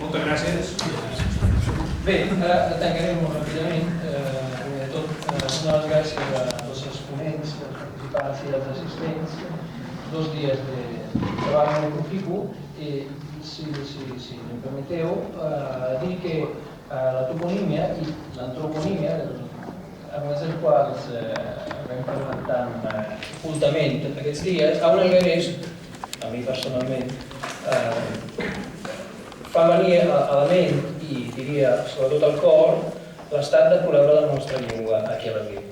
Moltes gràcies. Bé, ara tancarem molt ràpidament. Primer de tot, donar les gràcies a tots els ponents, als participants i als assistents. 2 dies de treball molt proficu i, si em permeteu, dir que la toponímia i l'antroponímia, amb els quals vam parlar tan ocultament aquests dies, a un alguerès, a mi personalment, fa venir a la ment i diria sobretot al cor l'estat de col·laborar de la nostra llengua aquí a l'Alguer.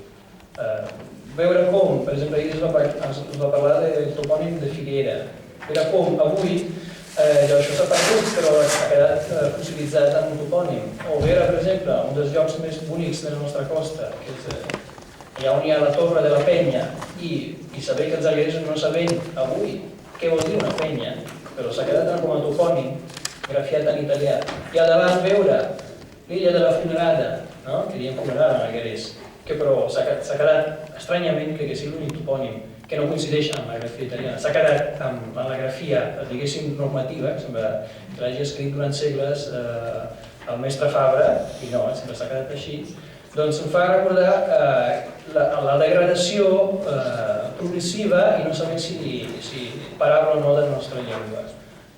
Veure com, per exemple, ahir es va parlar del topònim de Figuera, veure com avui això s'ha perdut però ha quedat fossilitzat en un topònim. O veure, per exemple, un dels llocs més bonics de la nostra costa, que és allà on hi ha la Torre de la Penya, i saber que els algueresos no sabem avui què vol dir una penya, però s'ha quedat com a topònim grafiat en italià. I al davant veure l'illa de la Funerada, que diem Funerada en alguerès, que però s'ha quedat estranyament, crec que és l'únic topònim que no coincideix amb la grafia italiana. S'ha quedat amb la grafia, diguéssim, normativa, que sembla que l'hagi escrit durant segles el mestre Fabra, i no, sempre s'ha quedat així. Doncs em fa recordar la degradació progressiva i no sabem si parable o no de la nostra llengua.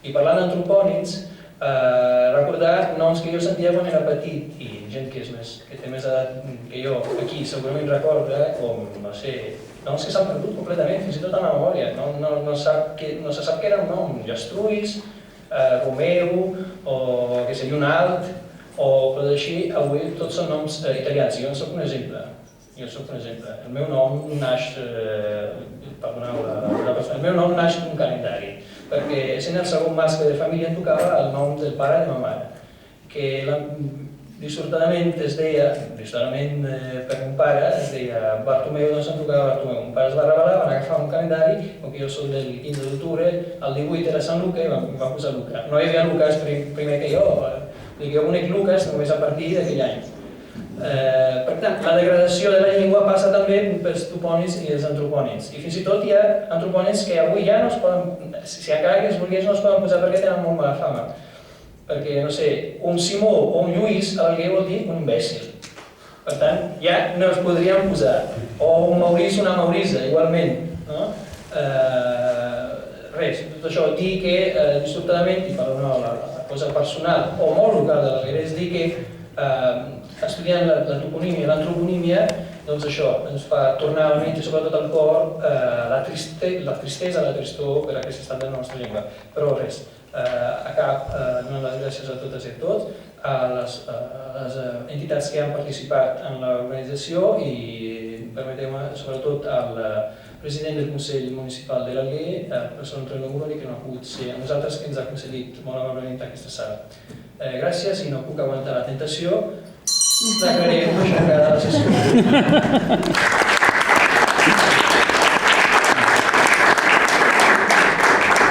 I parlant d'antropònims, recordar noms que jo sentia quan era petit, i gent que té més edat que jo aquí segurament recorda, com, no sé, noms que s'han perdut completament, fins i tot en la memòria. No se sap què era un nom, Jastruis, Romeu, o que sé, Junalt, o coses així. Avui tots són noms italians, i jo en soc un exemple. El meu nom naix, perdoneu la persona, el meu nom naix d'un calendari, perquè sent el segon mascle de família em tocava el nom del pare i de ma mare, que dissortadament es deia, dissortadament per mon pare, es deia Bartomeu, doncs em tocava Bartomeu. Mon pare es va rebel·lar, van agafar un calendari, com que jo soc del 15 d'octubre, el 18 era Sant Luca i em van posar Luca. No hi havia Lucas primer que jo, jo conec Lucas només a partir d'aquell any. Per tant, la degradació de la llengua passa també pels topònims i els antropònims. I fins i tot hi ha antropònims que avui ja no es poden, si encara que es volgués, no es poden posar perquè tenen molt mala fama. Perquè, no sé, un Simó o un Lluís a l'Alguer vol dir un imbècil. Per tant, ja no es podrien posar. O un Maurici, una Maurisa, igualment. Res, tot això, dir que dissortadament, i per una cosa personal o molt local de l'Alguer, és dir que estudiant la toponímia i l'antroponímia, doncs això ens fa tornar a la ment i sobretot al cor la tristesa, la tristor per aquest estat de la nostra llengua. Però res, donant les gràcies a totes i a tots, a les entitats que han participat en l'organització i permeteu-me sobretot al president del Consell Municipal de l'Alguer, el professor Antonio Muroni, que no ha pogut ser amb nosaltres, que ens ha concedit molt amablement aquesta sala. Gràcies i no puc aguantar la tentació. Declarem aixecada la sessió.